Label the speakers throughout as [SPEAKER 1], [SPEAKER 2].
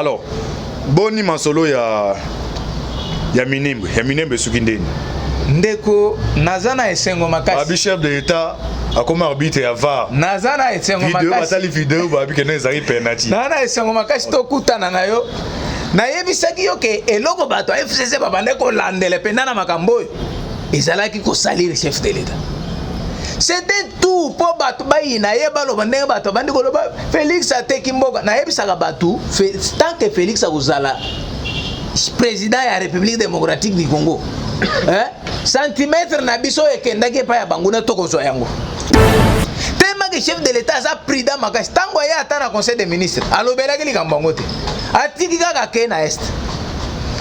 [SPEAKER 1] Alors, boni masolo ya Minembe sukindeni.
[SPEAKER 2] Ndeko nazana esengo makasi.
[SPEAKER 1] Abi chef de l'État akoma arbitre ya VAR.
[SPEAKER 2] Nazana esengo makasi.
[SPEAKER 1] Vidéo batali vidéo babi kene ezali penalty.
[SPEAKER 2] Nana esengo makasi to kutana na yo. Na yebisaki yo ke eloko bato FCC babande ko landele pendana makambo. Ezalaki ko salir chef de l'État. C'était tout pour bato bayina yeba lo bande bato bandi ko loba Félix ateki mboka na yebisaka bato tant que Félix akuzala président de la République démocratique du Congo. Centimètre na biso ekendaki pa ya banguna tokozwa yango. Tellement que chef de l'État a pris dans ma caisse. Tango ya ata na conseil des ministres. Alobelaki likambo ngote. Atiki kaka ke na est.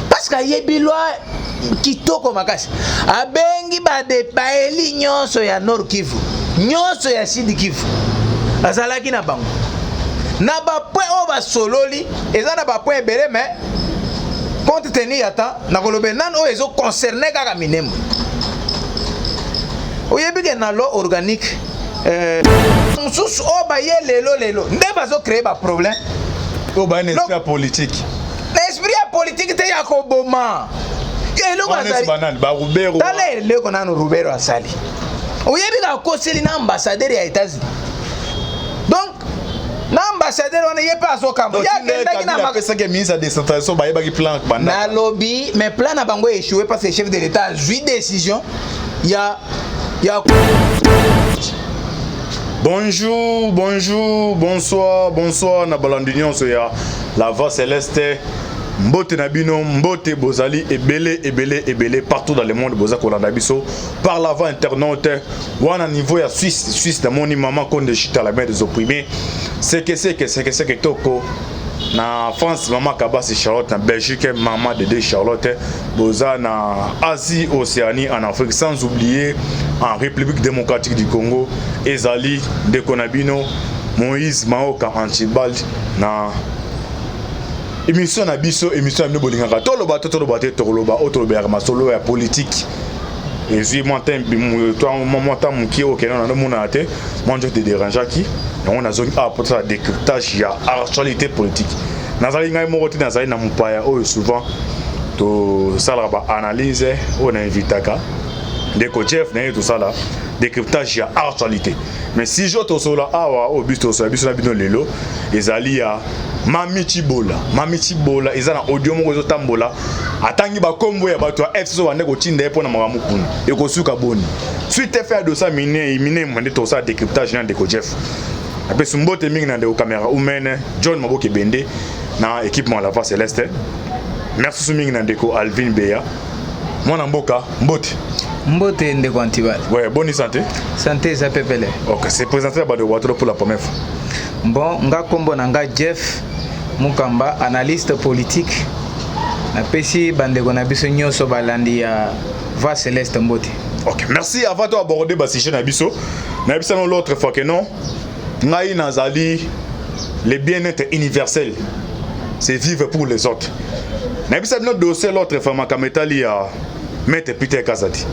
[SPEAKER 2] Parce que yebilwa kitoko makasi. Abengi ba de paeli nyonso ya Nord Kivu. Nyonso ya Sud Kivu. Azalaki na bango. Na ba point o ba sololi, eza na ba point ebele mais compte tenu ata na kolobe nan o ezo concerné kaka Minembwe. Oyebi ke na loi organique mususu o ba ye lelo nde bazo créer ba problème
[SPEAKER 1] o ba un esprit politique.
[SPEAKER 2] L'esprit politique te ya ko boma. Eloko azali
[SPEAKER 1] ba Rubero.
[SPEAKER 2] Tale eloko nanu Rubero asali. Oyebi ka koseli na ambassadeur ya États-Unis. Donc l'ambassadeur on est pas au camp. Il y a quelqu'un qui n'a pas
[SPEAKER 1] que ministre de décentralisation ba yeba ki plan banda.
[SPEAKER 2] Na lobby mais plan na bango échoué parce que le chef de l'État a joué décision. Il y a
[SPEAKER 1] Bonjour, bonsoir na balandunion so ya la voix céleste. Mbote Nabino, Mbote Bozali, ebele partout dans le monde, Boza Kolanda Biso, par la voix internaute, ou à niveau ya Suisse, dans mon maman, qu'on de chita la main des opprimés, c'est que toko, na France, maman Kabasi Charlotte, na Belgique, maman de Charlotte, Boza na Asie, Océanie, en Afrique, sans oublier en République démocratique du Congo, Ezali, de Konabino, Moïse Maoka Antibald, na émission na biso émission na bolingaka toloba otoloba masolo ya politique et suis moi temps muki okena na mona te moi je te dérange qui on a zone a pour ça décryptage ya actualité politique nazali ngai moko te nazali na mupaya oyo souvent to sala ba analyse on invitaka Ndeko Jeff na tout ça là décryptage ya actualité mais si je to sola awa au but to sola biso na bino lelo ezali ya Mami Chibola ezana audio moko zo tambola atangi ba kombo ya bato ya FC wande ko tinda po na makambo kuna ekosuka boni suite faire de ça mine mwande to ça décryptage na Ndeko Jeff ape sumbote mingi na ndeko caméra umene John Maboke Bende na équipement la voix céleste merci sumingi na Ndeko Alvin Beya mwana mboka Mbote
[SPEAKER 2] Ndeko Antibal.
[SPEAKER 1] Ouais, bonne santé.
[SPEAKER 2] Santé ça pepele.
[SPEAKER 1] OK, c'est présenté à de Watro pour la première fois.
[SPEAKER 2] Bon, nga kombo nanga Jeff Mukamba, analyste politique. Na pesi bandeko na biso nyoso balandi ya va Céleste Mbote.
[SPEAKER 1] OK, merci avant de aborder ba sujet na biso. Na biso l'autre fois que non. Ngai nazali le bien-être universel. C'est vivre pour les autres. Na biso notre dossier l'autre fois makametali ya Maître Peter Kazadi.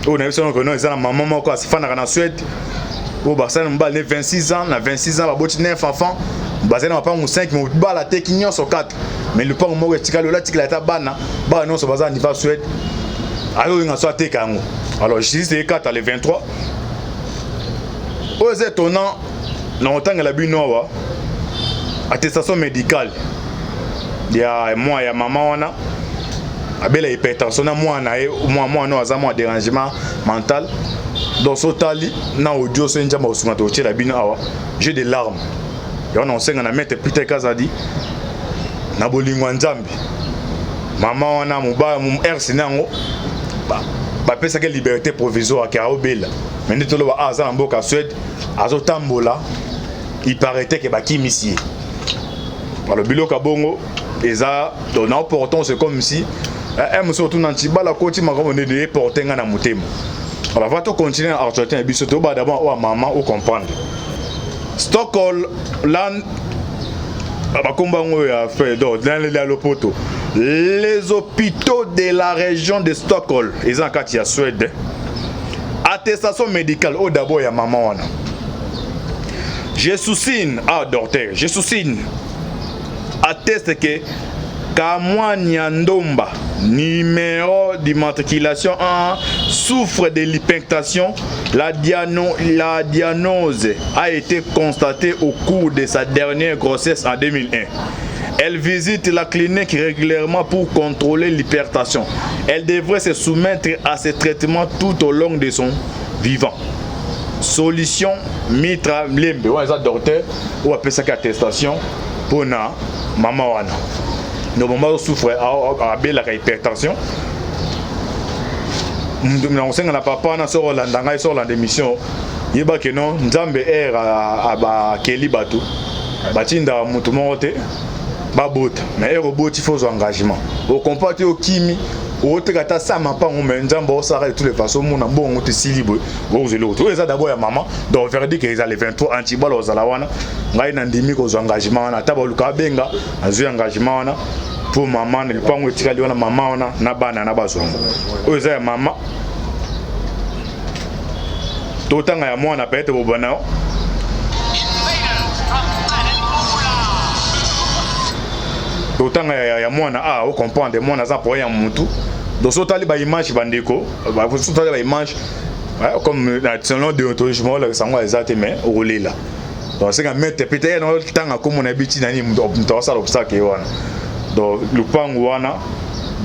[SPEAKER 1] On a vu ça que non, ils ont maman moko asifana na Suède. Au Barcelone mbal 26 ans, na 26 ans ba boti 9 enfants. Bazena pa 5 mais ba la tekinyo so 4. Mais le pas moko tikalo la tikala ta bana, ba non so bazana ni va Suède. Alors il en soit tekango. Alors je dis les 4 à les 23. Aux étonnant longtemps la binowa attestation médicale. Il y a moi ya maman wana abela hypertension na mwana e mwana no azama dérangement mental donc sotali na audio senja ma osuma to tshela bino awa j'ai des larmes et on ensenga na Maître Peter Kazadi na bolingwa nzambi mama wana muba mu RC nango ba pesa ke liberté provisoire ka obela mais ndito lo ba aza mboka Suède azotambola il paraît que ba kimisi par le biloka bongo eza donc na portant c'est comme si monsieur tout nanti bala koti makambo de porter nga na mutema. Alors va to continuer à actualité biso to ba d'abord o maman o comprendre. Stockholm land ba komba ngo ya fait donc dans le poto. Les hôpitaux de la région de Stockholm, ils ont kati ya Suède. Attestation médicale au d'abord ya maman wana. Je soussigne à docteur, je soussigne atteste que Kamwa Nyandomba, numéro d'immatriculation 1, souffre de l'hypertension. La diagnose a été constatée au cours de sa dernière grossesse en 2001. Elle visite la clinique régulièrement pour contrôler l'hypertension. Elle devrait se soumettre à ce traitement tout au long de son vivant. Solution Mitra Lembe, on a docteur ou appelle ça attestation pour na maman wana. Nos mamans souffrent à la hypertension. On sait que la papa na sur la démission. Il y a que non, Nzambe air à Kelly Batou. Batinda mutumote. Babot, mais il faut un engagement. Au comporte au kimi, au tekata ça m'a pas on met Nzambe ça de toutes les façons mon bon on te silibre. Vous allez autour ça d'abord ya maman donc verdict que ils allaient 23 antibal aux alawana. Ngai na ndimi ko engagement na tabaluka benga azu engagement na pour maman ne pas on tikali wana maman ona na bana na bazongo. Oza ya maman totanga ya mwana peut-être bobana. D'autant ya mwana on comprend de mwana za pour ya mutu donc so tali ba image bandeko ba so tali ba image comme selon déontologie la sango ezate mais olela donc c'est quand mettre peut-être dans le temps comme on habite nani mto ça l'obstacle wana donc le pango wana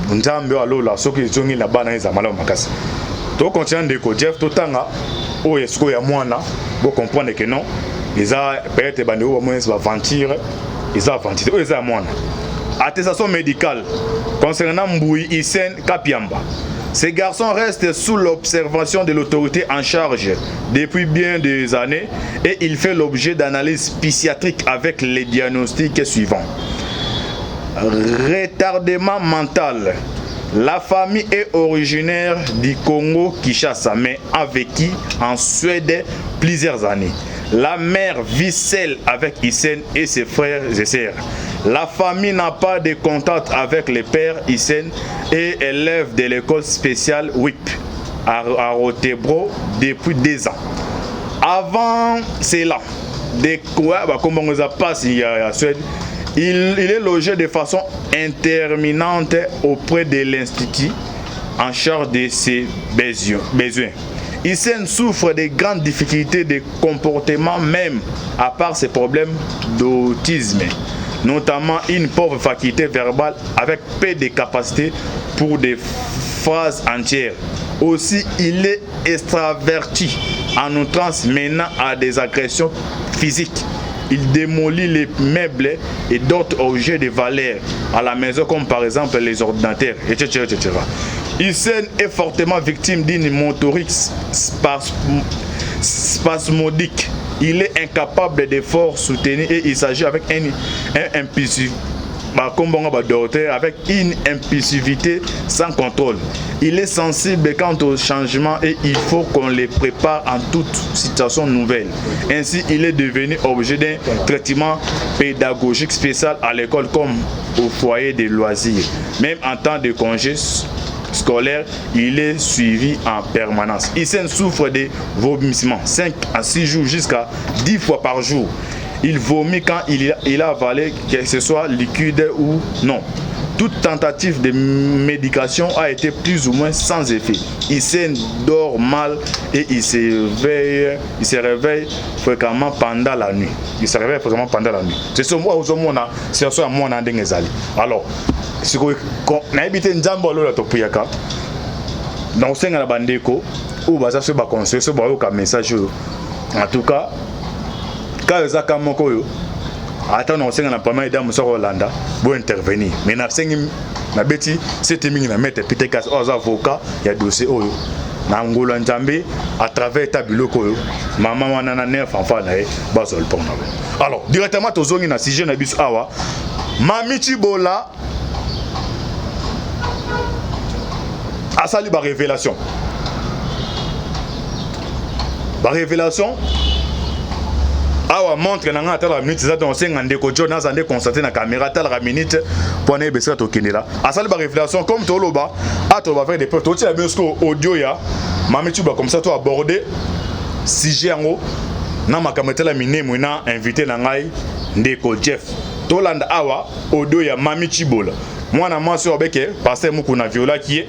[SPEAKER 1] Nzambe alola soki zongi la bana za malamu makasi to continue ndeko Jeff totanga o esko ya mwana bo comprendre que non ils a peut-être bandeko moins va aventure ils a aventure ils a mwana. Attestation médicale concernant Mbouy Isen Kapiamba. Ce garçon reste sous l'observation de l'autorité en charge depuis bien des années et il fait l'objet d'analyses psychiatriques avec les diagnostics suivants. Retardement mental. La famille est originaire du Congo-Kinshasa mais a vécu en Suède plusieurs années. La mère vit seule avec Isen et ses frères et sœurs. La famille n'a pas de contact avec le père Isen et élève de l'école spéciale WIP à Rotebro depuis 2 ans. Avant cela, comme on nous a passé à Suède, il est logé de façon interminante auprès de l'institut en charge de ses besoins. Isen souffre de grandes difficultés de comportement même à part ses problèmes d'autisme, notamment une pauvre faculté verbale avec peu de capacité pour des phrases entières. Aussi, il est extraverti en outrance menant à des agressions physiques. Il démolit les meubles et d'autres objets de valeur à la maison comme par exemple les ordinateurs, etc. Isen est fortement victime d'une motorique spasmodique. Il est incapable d'efforts soutenus et il s'agit avec avec une impulsivité sans contrôle. Il est sensible quant au changement et il faut qu'on le prépare en toute situation nouvelle. Ainsi, il est devenu objet d'un traitement pédagogique spécial à l'école comme au foyer de loisirs. Même en temps de congé scolaire, il est suivi en permanence. Isen souffre de vomissements 5 à 6 jours jusqu'à 10 fois par jour. Il vomit quand il a avalé, que ce soit liquide ou non. Toute tentative de médication a été plus ou moins sans effet. Isen dort mal et il se réveille fréquemment pendant la nuit. C'est ce moi où c'est ça moi on a alors si on a habité Nzambo là to puyaka donc c'est la bandeko ou baza se ba conseil se ba yo message en tout cas quand ezaka moko yo ata na osenga na pama ida muso Hollanda bo intervenir mais na sengi na beti c'était mingi na mettre pitekas aux avocats ya dossier oyo na ngolo Nzambe à travers ta biloko yo maman wana na neuf enfant na e bazol pona. Alors directement tozongi na sujet na biso awa Mami Chibola asali ba révélation. Ba révélation awa montre na nga tala minute za don senga ndeko Jonas ande constater na caméra tala minute pour ne besa to kinela. Asali ba révélation comme to loba ato ba faire des preuves. To ti la besko audio ya Mami Chibola comme ça to aborder sujet yango na makametela minemu na invité na ngai ndeko Jeff. tolanda awa odo ya Mami Chibola mwana mwasi obeke passer mukuna viola kie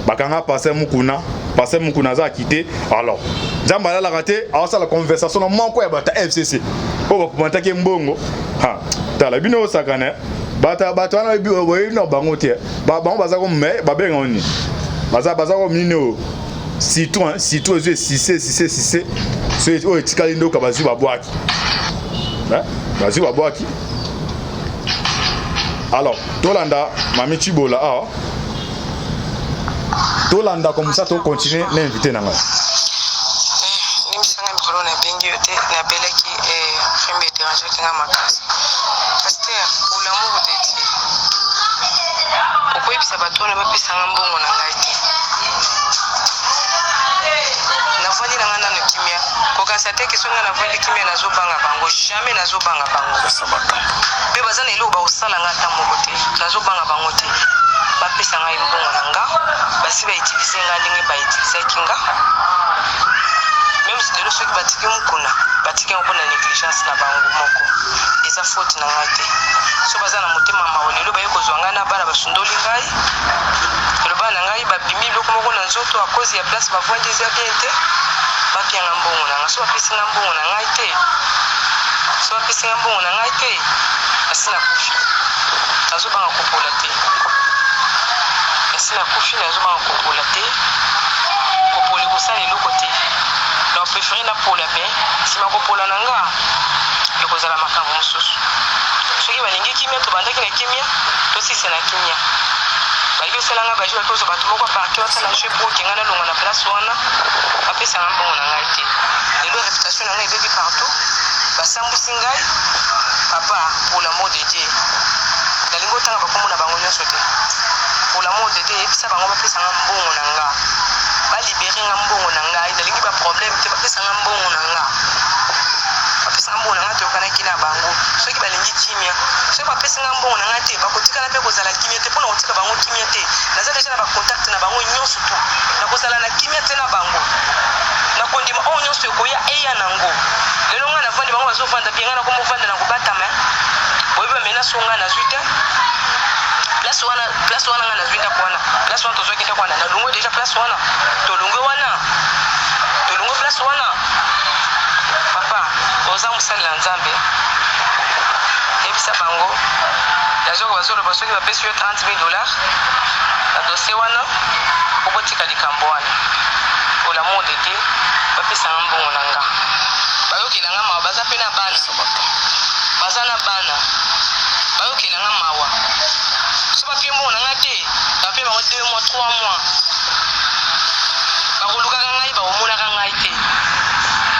[SPEAKER 1] bakanga passer mukuna za quitté alors Nzamba la raté alors ça la conversation no manko ya bata FCC o ba komanta ke mbongo ha tala bino sakana bata wana bi o no bango tie ba bango baza ko me ba benga oni baza ko mino citron zo 6 so o etikali ndo ka bazu babwaki bazu babwaki alors tolanda Mami Chibola tolanda comme ça to continuer l'inviter nanga
[SPEAKER 3] nimisanga mikolo na bengi yote na beleki fembe déranger kinga makasi pasteur ulamu tete okoyebisa bato na bapesanga mbongo na ngai te navandi na ngana no kimia kokanisa te ke songa navandi kimia nazobanga bango jamais nazobanga bango pe baza na eloko baosala nga ata moko te nazobanga bango te bapesa ngai mbongo na nga basi bautilize nga ndenge bautilizaki nga même si lelo soki batiki mokuna batiki yango mpona négligence na bango moko eza faute na ngai te so baza na motema mawa lelo baye kozwa ngai na bana basundoli ngai lelo bana na ngai babimi biloko moko na nzoto a cause ya place bavwandi eza bien te bapianga mbongo na nga so bapesi nga mbongo na ngai te asi na kufi nazobanga kopola te kopoli kosala eloko te donc préféré napola me nsima kopola na nga ekozala makambo mosusu soki balingi kimia tobandaki na kimia tosise na kimia baliki osala nga bajo baliki ozwa bato moko aparke basala jeu po okenga nalonga na place wana bapesanga mbongo na ngai te lelo réputation na ngai ebebi partout basambusi ngai papa pour l'amour de Dieu nalingi otanga bakombo na bango nyonso te pour l'amour de Dieu ebisa bango bapesanga mbongo na nga balibere nga mbongo na ngai nalingi baproblème te bapesanga mbongo na nga toyokanaki na bango soki balingi kimia soki bapesanga mbongo na nga te bakotikala mpe kozala kimia te mpona kotika bango kimia te naza deja na bacontacte na bango nyonso tu nakozala na kimia te na bango nakondima oyo nyonso ekoya eya nango lelo nga navandi bango bazovanda bie nga nakomovanda na kobatama boyebi bamenaso nga nazwi te place wana nga nazwi ndako wana place wana tozwaki ndako wana nalongwe deja place wana tolongwe place wana papa oza mosalela nzambe yebisa bango nazoko bazoloba soki bapesi yo $30,000 na dosie wana okotika likambo wana pour l'amour de Dieu bapesanga mbongo na nga bayokelanga mawa baza mpe na bana bayokelanga mawa so bapie mbongo na nga te bapie bango 2 mois 3 mois bakolukaka ngai bakomonaka ngai te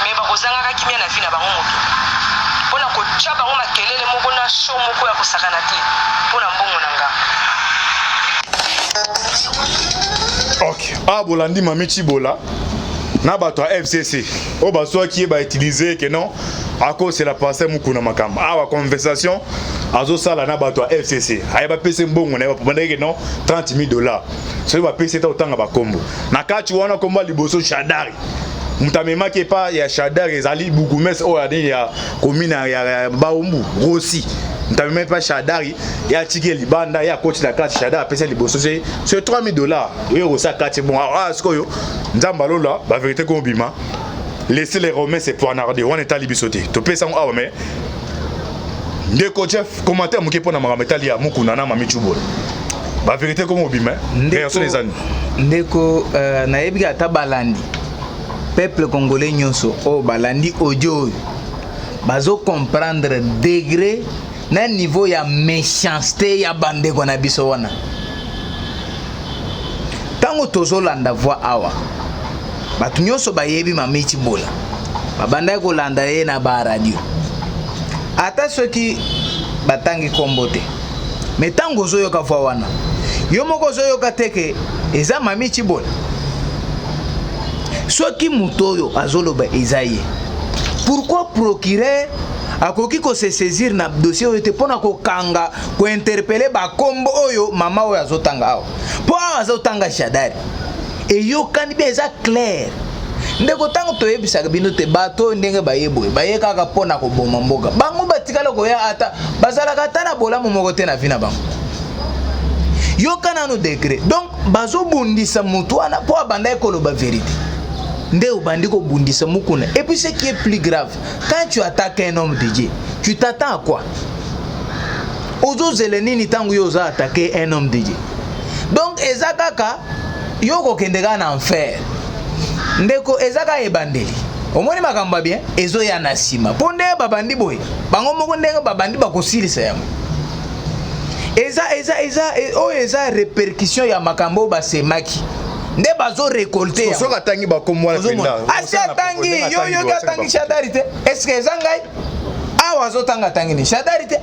[SPEAKER 3] me bakozangaka kimia na vi na bango moto mpona kotya bango makelele moko na show moko ya kosakana te mpona mbongo na nga
[SPEAKER 1] ok bolandi Mami Chibola na bato ya FCC o baswaki ye bautilize ke non ako c'est la passer mukuna makambo awa conversation azosala na bato ya FCC aye bapese mbongo na ye bapomandaki ke non $30,000 soki bapesi ete otanga bakombo na kati wana kombo liboso Shadari mutamemaki epa ya Shadari ezali bukumese oyo adi ya commune ya Baumbu Rossi mutamemaki epa Shadari ya tiki libanda ya koti na kati Shadari apesi liboso c'est $3,000 oyo kosa kati bon sikoyo nzamba lola ba vérité ko bima laisser les Romains se poignarder on est ali bisoté to pesa ngo mais ndeko chef commentaire moké pona makambo etali ya mukuna na Mami Chibola ba vérité ko bima réaction les amis
[SPEAKER 2] ndeko na yebi ata balandi peuple congolais nyonso o balandi audio bazo comprendre degré na niveau ya méchanceté ya bandeko na biso wana tango tozolanda voix awa bato nyonso bayebi Mami Chibola babandaki kolanda ye na ba radio ata soki batangi kombo te me tango ozoyoka voix wana yo moko ozoyoka teke eza Mami Chibola soki moto oyo azoloba eza ye pourquoi procureur akoki ko se saisir na dossier oyo te pona ko kanga ko interpeller ba kombo oyo mama oyo azotanga awa po azotanga Shadari e yo kandi be eza clair ndeko tango toyebisaka bino te bato ndenge bayeboye baye kaka pona koboma mboka bango batikala koya ata bazalaka ata na bolamu moko te na vi na bango yoka nano degré donc bazobundisa mutu wana po abanda ekoloba vérité nde obandi kobundisa mukuna. Et puis ce qui est plus grave, quand tu attaques un homme de Dieu, tu t'attends à quoi? Ozo zelenini tangu yo oza attaquer un homme de Dieu. Donc ezakaka yoko kendeka na enfer ndeko ezaka ebandeli omoni makamba bien ezo ya nasima ponde babandi boy bango moko ndenge babandi bakosilisa yango eza répercussion ya makambo basemaki nde bazo récolter
[SPEAKER 1] so ka tangi ba komwala penda
[SPEAKER 2] asia tangi yo ka tangi chadarité est-ce que ezangai awa zo tanga tangi ni chadarité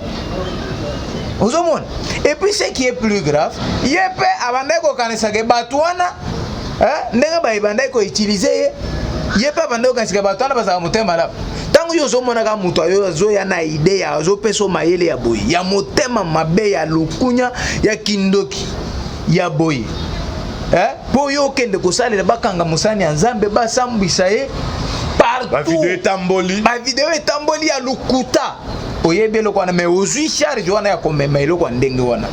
[SPEAKER 2] ozomona. Et puis ce qui est plus grave yepe abandai ko kanisa ke batwana ndenge ba ibandai ko utiliser yepe abandai ko kanisa ke batwana bazaka motema la tangu yo zomona ka mutu ayo zo ya na idea zo peso mayele ya boyi ya motema mabe ya lukunya ya kindoki ya boyi po yo kende kosalela bakanga musani ya Nzambe basambwisa ye partout ba video etamboli ya lukuta oyebi eloko wana mais ozwi charge wana ya komema eloko ndenge wana.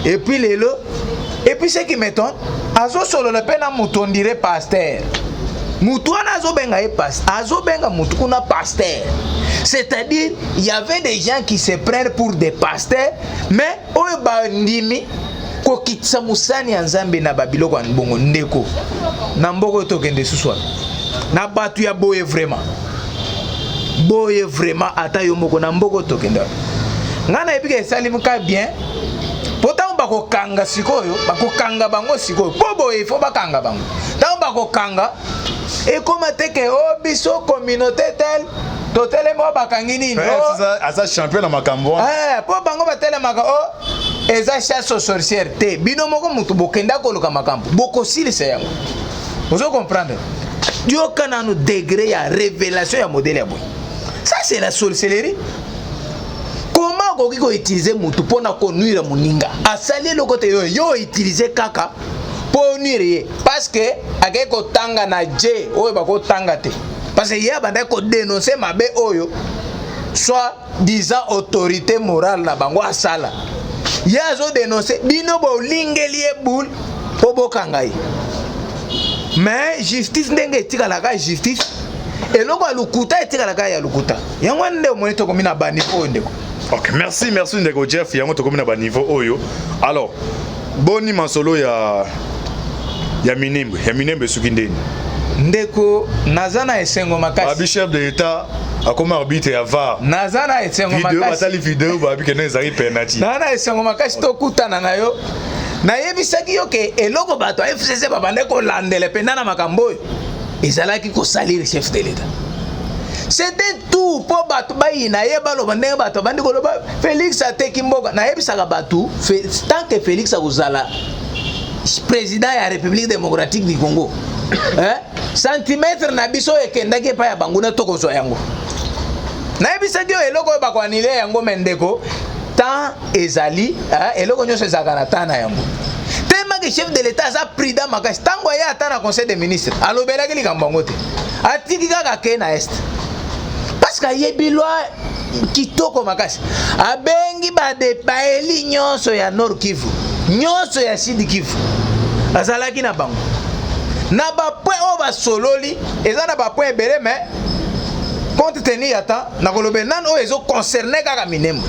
[SPEAKER 2] Et puis lelo et puis ce qui m'étonne azo solo le pena mutu on dirait pasteur mutu wana azo benga e pasteur azo benga mutu kuna pasteur, c'est-à-dire il y avait des gens qui se prennent pour des pasteurs mais oyo bandimi ko kitsa musani ya Nzambe na babiloko ya mbongo ndeko na mboko tokende suswa na batu ya boye vraiment ata yo moko na mboko tokenda ngana epika esalimu ka bien pourtant bakokanga sikoyo bakokanga bango sikoyo po boye il faut bakanga bango tant bakokanga et comme teke o biso communauté tel totele mo bakangi nini
[SPEAKER 1] asa champion na makambo
[SPEAKER 2] po bango batele maka o eza chasse aux sorcières te bino moko mutu bokenda koluka makambo bokosilisa yango ozo comprendre Dieu kana no degré ya révélation ya modèle ya boy. Ça c'est la sorcellerie. Comment koki ko utiliser mutu pona ko nuira muninga asali le côté yo utiliser kaka pour nuire parce que ake ko tanga na je oyo bako tanga te parce que ya banda ko dénoncer mabe oyo soit disant autorité morale na bango asala ya zo dénoncer bino bo lingeli e boule po bokangai mais justice ndenge etikalaka justice eloko alukuta etikalaka ya lukuta yango nde omoni tokomi na baniveau ndeko.
[SPEAKER 1] Ok, merci ndeko Jeff yango tokomi na baniveau oyo. Alors boni masolo ya minembe suki ndeni
[SPEAKER 2] ndeko nazana esengo makasi
[SPEAKER 1] abi chef de l'état akoma arbitre ya VAR
[SPEAKER 2] nazana esengo makasi
[SPEAKER 1] video batali video babi kena ezari penalty
[SPEAKER 2] nana esengo makasi tokutana na yo na yebisaki yo ke eloko bato FCC babande ko landele penda na makambo ezalaki ko salir chef de l'état. C'était tout pour bato bayina yeba lo bande bato bandi ko loba Félix ateki mboka na yebisaka bato tant que Félix azala président ya République démocratique du Congo centimètre na biso ekendaki pa ya banguna tokozo yango na yebisaki yo eloko ba ko anile yango mendeko tant ezali eloko nyonso ezaka na tana yango tellement que chef de l'état a pris dans makasi tango ya ata na conseil des ministres alobelaki likambo yango te atiki kaka ke na est parce que yebilwa kitoko makasi abengi baeli nyonso ya Nord Kivu nyonso ya Sud Kivu azalaki na bango na bapoint oyo basololi eza na bapoint ebele mais compte tenu ata na kolobe nani oyo ezo concerné kaka Minembwe.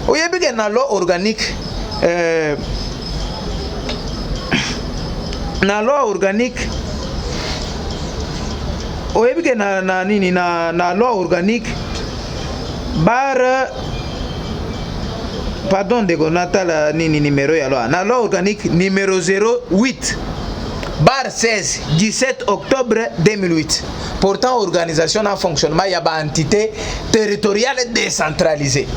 [SPEAKER 2] Oyebi ke na loi organique oyebi ke na nini na loi organique bar pardon de Gonatala nini numéro ya loi na loi organique numéro 08 bar 16 17 octobre 2008 portant organisation en fonctionnement ya ba entité territoriale décentralisée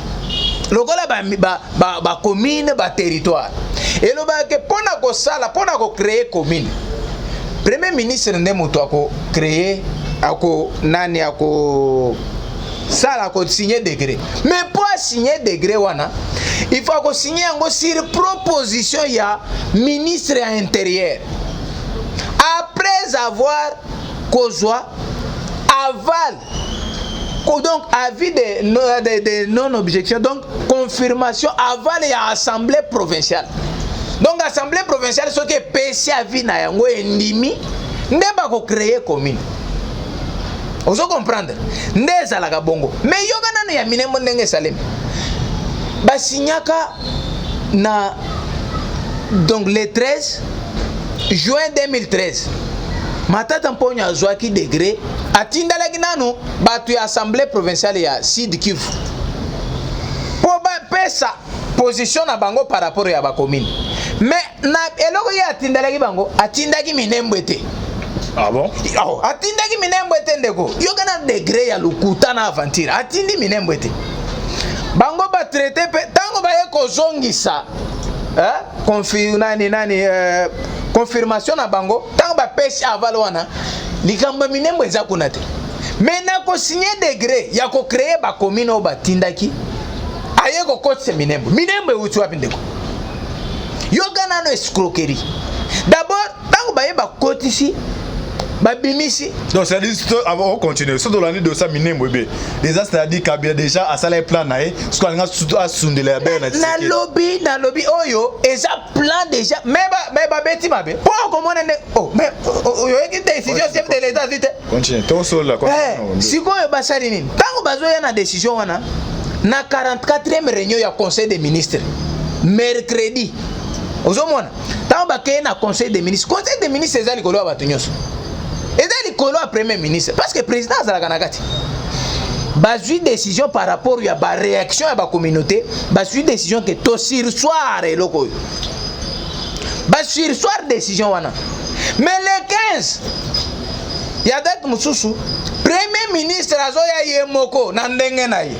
[SPEAKER 2] lokola ba commune ba territoire et lo ba ke pona ko sala pona ko créer commune premier ministre nde moto ako créer ako nani ako sala ko signer décret mais pour signer décret wana il faut ko signer yango sur proposition ya ministre intérieur après avoir kozwa aval. Donc, avis de non-objection, donc confirmation aval et assemblée provinciale. Donc, assemblée provinciale, ce qui est PC avis na yango endimi, n'est pas créer commune. Vous comprenez? N'est pas la bongo. Mais yoga na ya minembo ndenge salem. Ba signaka na donc le 13 juin 2013. Matata mponya azwaki degré atindalaki nanu batu ya assemblée provinciale ya Sud Kivu po ba pesa position na bango par rapport ya ba commune. Mais na eloko ya atindalaki bango atindaki minembwe te.
[SPEAKER 1] Ah bon?
[SPEAKER 2] Oh, atindaki minembwe te ndeko. Yoka na degré ya lukuta na aventure atindi minembwe te. Bango ba traité pe tango ba ye kozongisa confirmation na bango tango ba pesi aval wana likamba minembo eza kuna te. Mais na ko signer degré ya ko créer ba commune o batindaki aye ko kotse minembo uti wapi ndeko yoga nano escroquerie. D'abord tango ba ye ba kotisi ba bimisi.
[SPEAKER 1] Donc c'est dit avant on continue surtout l'année de ça minembo be déjà c'est-à-dire Kabila déjà a salé plan nae ce qu'on a surtout à sundela be
[SPEAKER 2] na lobby oyo eza plan déjà mais ba beti mabe pour comment ne oh mais yo eki décision chef de l'état vite
[SPEAKER 1] continue ton sol là
[SPEAKER 2] sikoyo basali nini tango bazoya na décision wana na 44e réunion ya conseil des ministres mercredi ozomona tango bakeye na conseil des ministres eza likolo ya bato nyonso eza likolo ya premier ministre parce que président azalaka na kati bazwi décision par rapport ya ba réaction ya ba communauté bazwi décision que to sursoir eloko oyo sursoir décision wana. Mais le 15 ya date mususu premier ministre azoya ye moko na ndenge na ye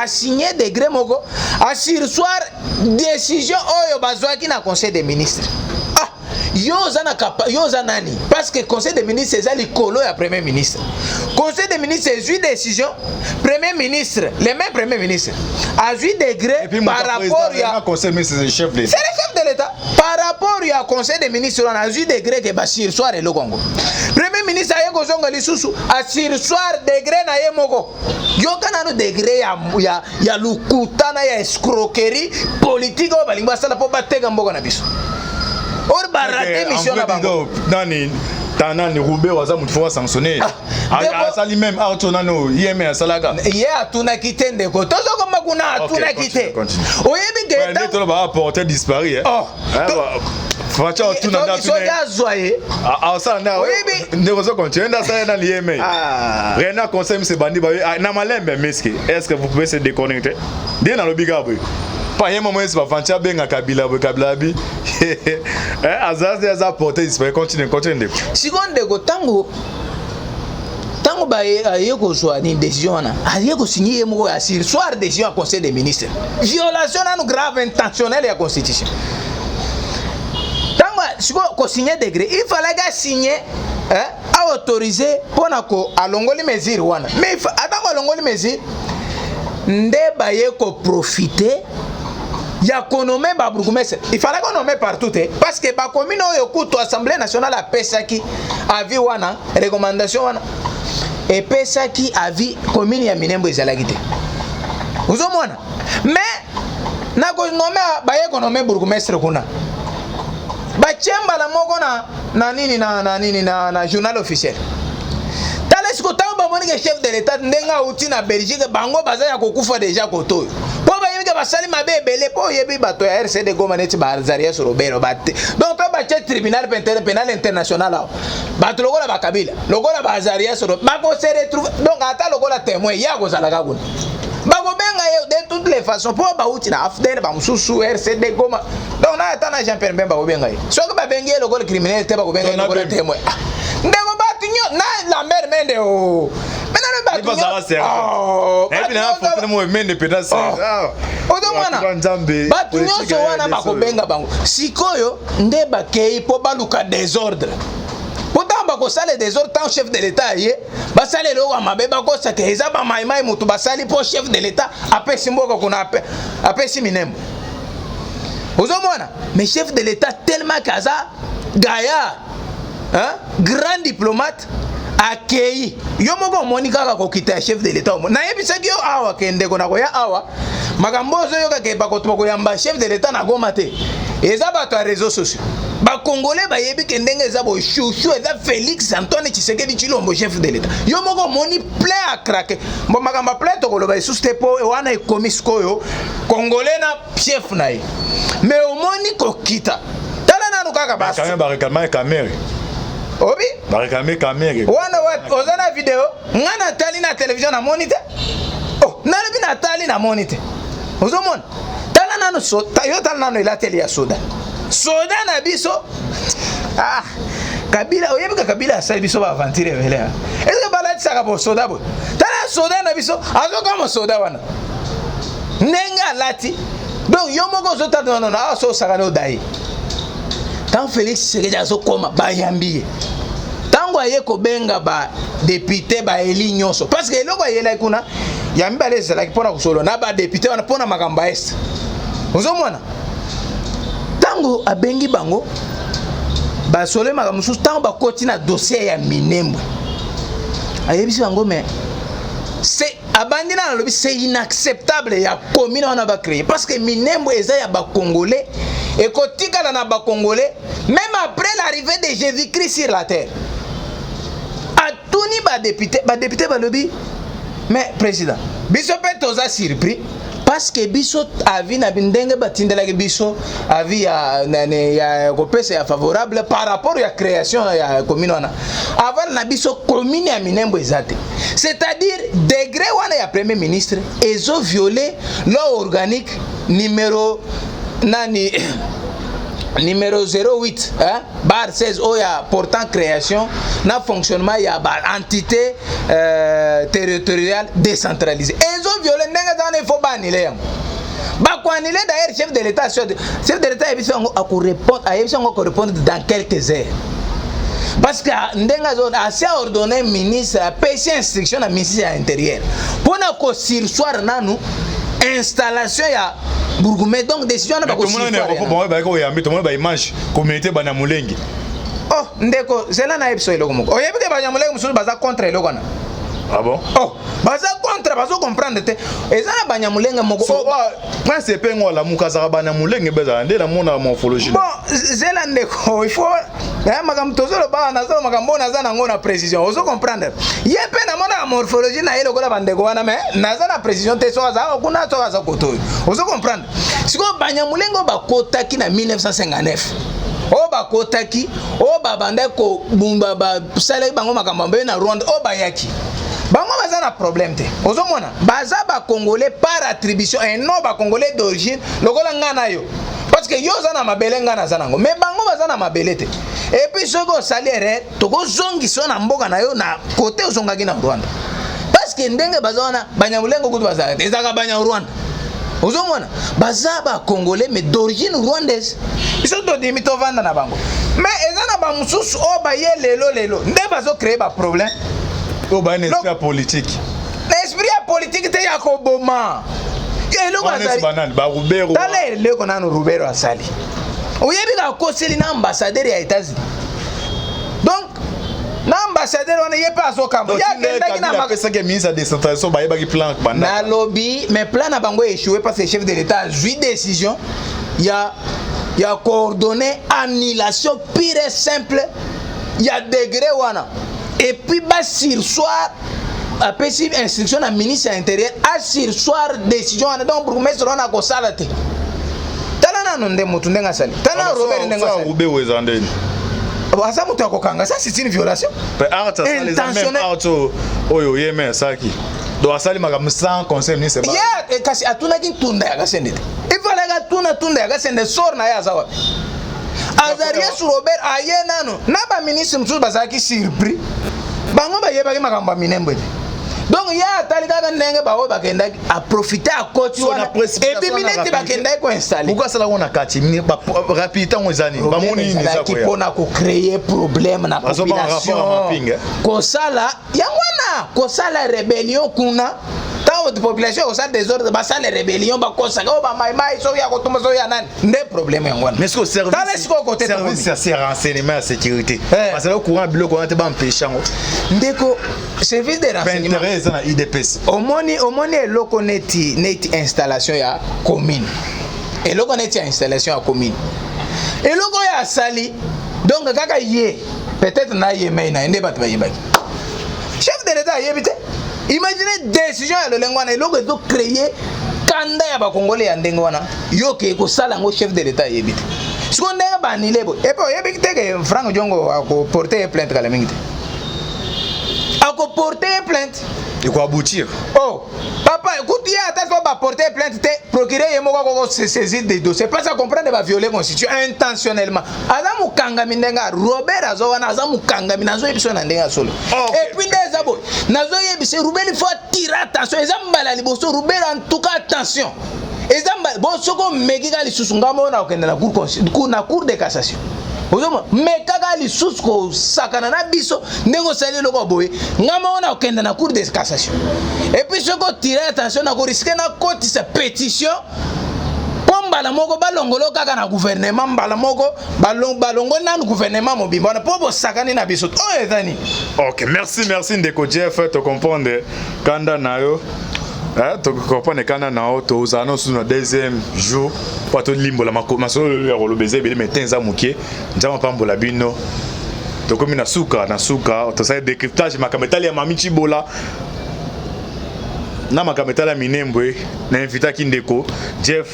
[SPEAKER 2] a signé degré moko a sursoir décision oyo bazwaki na conseil des ministres. Yoza nani parce que conseil des ministres c'est likolo ya premier ministre. Conseil des ministres c'est une décision premier ministre le même premier ministre a eu degré par rapport ya
[SPEAKER 1] conseil des ministres c'est le chef de l'État.
[SPEAKER 2] C'est le chef de l'État par rapport ya conseil des ministres on a eu degré que basir soir le Congo. Premier ministre aye kozonga lisusu a sursoir degré na ye moko. Yoka nanu degré ya lukutana ya escroquerie politique o balingwa sala po bateka mboka na biso. Or barate mission na bango
[SPEAKER 1] nani tanani Roubaix waza mutu fo sanctionner asali même autonano yeme asalaga
[SPEAKER 2] ye atuna kitende ko tozo koma kuna atuna kite oyebi ke
[SPEAKER 1] ta to ba apporter disparu facha atuna na
[SPEAKER 2] so ya zoye
[SPEAKER 1] ça na oyebi ndekozo continuer nda ça na yeme rien conseil monsieur bandi ba na malembe meski est-ce que vous pouvez se déconnecter dès na lobiga boy pas un moment c'est pas fancha benga Kabila bi azaza porter disparu continue
[SPEAKER 2] seconde go tango ba ye ko soit une décision wana aye ko signer mo ya sur soir décision à conseil des ministres violation na grave intentionnelle ya constitution tango siko ko signer degré il fallait ga signer a autoriser pona ko alongoli mesure wana mais atango alongoli mesure nde ba ye ko profiter ya konomé ba bourgmestre il fallait qu'on nomme partout parce que ba commune oyo kuto assemblée nationale a pesaki avis wana recommandation wana et pesaki avis commune ya minembo ezalaki te uzomona mais na ko nomme ba ye ko nomme bourgmestre kuna ba chemba la moko na journal officiel tales ko taw ba moni ke chef de l'état ndenga uti na Belgique bango baza ya kokufa déjà koto po ba yimika basali mabe ebele po yebi bato ya RCD Goma neti ba Zaria Sorobero batte donc to ba che tribunal pénal international bato lokola ba Kabila lokola ba Zaria Sorobero ba ko se retrouver donc ata lokola témoin ya ko zalaka kuna ba ko benga ye de toutes les façons po ba uti na afdel ba mususu RCD Goma donc na ata na Jean Pierre Bemba ko benga ye so ko ba bengi lokola criminel te ba ko benga lokola témoin ndeko batinyo na la mère mende o maintenant le batinyo
[SPEAKER 1] et puis na faut mo mende pédase
[SPEAKER 2] odomwana batinyo so wana bakobenga bango sikoyo nde bakei po baluka désordre pourtant bakosala désordre tant chef de l'état ye basale lo wa mabe bakosaka eza ba maimai mutu basali po chef de l'état apesi mboka kuna apesi minembo ozomwana mais chef de l'état tellement kaza gaillard grand diplomate akei yo moko moni kaka kokita chef de l'état na yebisaki yo awa kende ko na ko ya awa makambo zo yo ka ke bakoto ko yamba chef de l'état na goma te eza bato ya réseaux sociaux ba congolais ba yebi kendenge eza bo chouchou eza Félix Antoine Tshisekedi Tshilombo chef de l'état yo moko moni plein à craquer bon makamba plein to ko loba sous tepo e wana e komisko yo congolais na chef na ye mais au moni kokita tala nanu kaka basi
[SPEAKER 1] quand même ba réclamer caméra
[SPEAKER 2] obi
[SPEAKER 1] ba réclamer caméra
[SPEAKER 2] wana wa ozana vidéo ngana tali na télévision na moniteur oh na lebi na tali na moniteur ozomona tala nanu so yo tala nanu ila tele ya soda na biso Kabila oyebika Kabila asali biso ba aventure vele est-ce que balati saka bo soda bo tala soda na biso azo kama soda wana nenga lati donc yo moko zo tata non na so saka no dai tant Félix Tshisekedi azo koma ba yambiye tango aye ko benga ba député ba eli nyonso parce que eloko ayela kuna yambi ba lesa like pona kusolo na ba député wana pona makamba est ozomona tango abengi bango ba sole makamusu tango ba koti na dossier ya Minembwe ayebisi bango mais c'est abandina na lobi c'est inacceptable ya commune on va créer parce que Minembwe eza ya ba congolais et kotikala na ba congolais même après l'arrivée de Jésus-Christ sur la terre a tuni ba député ba lobi mais président biso pe toza surpris parce que biso avis na bindenge batindela ke biso avis ya kopesa ya favorable par rapport à la création ya commune wana avant na biso commune ya Minembwe ezate c'est-à-dire degré wana ya premier ministre ezo violer loi organique numéro 08 bar 16 oya portant création na fonctionnement ya ba entité territoriale décentralisée ezo violer ndenge zana il faut banile yango ba ko anile d'ailleurs chef de l'état ebiso ngo ko répondre dans quelques heures parce que ndenga zo a ordonné ministre a payé instruction na ministre de l'intérieur pour na ko sursoir nanu installation ya bourgmestre donc décision na ba ko sursoir
[SPEAKER 1] bon ba ko yambi to mo ba image communauté bana mulengi
[SPEAKER 2] oh ndeko zela na ebiso eloko moko oyebi ke banya mulengi musu baza contre eloko na
[SPEAKER 1] ah bon
[SPEAKER 2] oh baza contre bazo comprendre te eza na banya mulengi moko
[SPEAKER 1] so principe ngo la mukazaka bana mulengi beza ndela mona morphologie
[SPEAKER 2] bon zela ndeko il faut makam tozolo ba na zo makambo na za na ngona précision ozo comprendre yepe na mona morphologie na eloko la bandeko wana mais na za na précision te so za kuna to za koto ozo comprendre siko banya mulengo bakotaki na 1959 o bakotaki o babanda ko bumba ba sale bango makambo na Rwanda o bayaki bango baza na problème te ozomona baza ba congolais par attribution et non ba congolais d'origine lokola ngana yo parce que yo za na mabele ngana za nango mais bango baza na mabele te et puis soko salaire toko zongi so na mboka na yo na côté ozongaki na Rwanda parce que ndenge baza wana banyamulengo kutu baza ezaka banya Rwanda ozomona baza ba congolais mais d'origine rwandaise biso to dimi to vanda na bango mais eza na ba mususu o ba ye lelo nde bazo créer ba problème
[SPEAKER 1] o ba esprit politique
[SPEAKER 2] l'esprit politique te yakoboma eloko asali
[SPEAKER 1] banane ba Rubero
[SPEAKER 2] tala eleko nanu Rubero asali oyebi ka koseli na ambassadeur ya États-Unis donc na ambassadeur wana yepe azokamba ya kendaki na
[SPEAKER 1] pesa ke ministre de décentralisation ba yebaki plan banda
[SPEAKER 2] na lobby mais plan na bango échoué parce que le chef de l'État a pris décision il y a coordonné annulation pure et simple il y a degré wana et puis bas sur soir après si instruction à ministre de l'Intérieur à sur soir décision donc pour mettre on a ko salate tala na nde mutu ndenga sali tala Robert ndenga sali
[SPEAKER 1] Rubero ezandeni
[SPEAKER 2] asa mutu akokanga ça c'est une violation
[SPEAKER 1] intentionnelle oyo yeme saki do asali makambo sans conseil ministre ba
[SPEAKER 2] ya kasi atuna ki tunda ya kasende il fallait que tunda ya kasende sor na ya zawa Azaria sur Robert aye nano na ba ministre mtu bazaki surpris bango ba yeba ki makambo Minembwe donc ya talika ka ndenge ba o bakenda a profiter à côté wana et puis minute bakenda ko installer
[SPEAKER 1] pourquoi ça la on a kati rapidité on ezani ba moni ni za
[SPEAKER 2] ko pona ko créer problème na population ko sala ya wana ko sala rébellion kuna tant de population au sein des ordres basa les rébellions ba kosaka ba mai so ya kotumba so ya nani nde problème yango
[SPEAKER 1] mais ce que service c'est renseignement et sécurité parce que le courant biloko on te ba empêcher ngo
[SPEAKER 2] ndeko service de renseignement
[SPEAKER 1] intérêt ça na IDPS
[SPEAKER 2] omoni eloko neti installation ya commune eloko neti installation ya commune eloko ya sali donc kaka ye peut-être na ye mais na ende bato ba yebaki chef de l'état yebite imaginez décision ya lolengo wana eloko ezo créer kanda ya bakongole ya ndenge wana yoke ekosala ngo chef de l'état yebite siko ndenge banile bo epe oyebiki te ke Frank Diongo akoporter plainte kala mingi te akoporter plainte
[SPEAKER 1] et quoi aboutir
[SPEAKER 2] oh papa écoute ya ata so ba porter plainte te procureur yemo ko saisir des dossiers pas ça comprendre ba violer constitution intentionnellement azamu kangami ndenga Robert azowana azamu kangami nazo ebiso na ndenga solo et puis des abo nazo yebise Robert il faut tirer attention ezambala liboso Robert en tout cas attention ezambala bo soko mekika lisusu ngamo na okenda na cour de cassation ozoma mekaka lisusu ko sakana na biso ndeko sali loko boye ngama ona okenda na cour de cassation et puis soko tirer attention na ko risquer na kotisa pétition pombala moko balongolo kaka na gouvernement mbala moko balongo na gouvernement mobimba na pobo sakani na biso o ezani.
[SPEAKER 1] OK, merci ndeko Jeff to comprendre kanda nayo tu comprends quand on a tous annonce le deuxième jour pas tout limbo la maso le baiser mais tenza mukie njama pambola bino to comme na suka to ça décryptage makametali ya mamichi bola na makametali minembwe na invita kindeko Jeff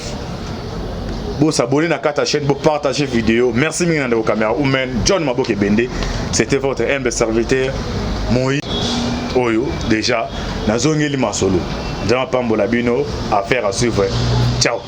[SPEAKER 1] bo s'abonner na kata chaîne bo partager vidéo merci mingi na caméra humaine John Maboke Bende c'était votre humble serviteur Moi Oyo déjà nazongeli masolo Jean Pambola Bino, affaire à suivre. Ciao.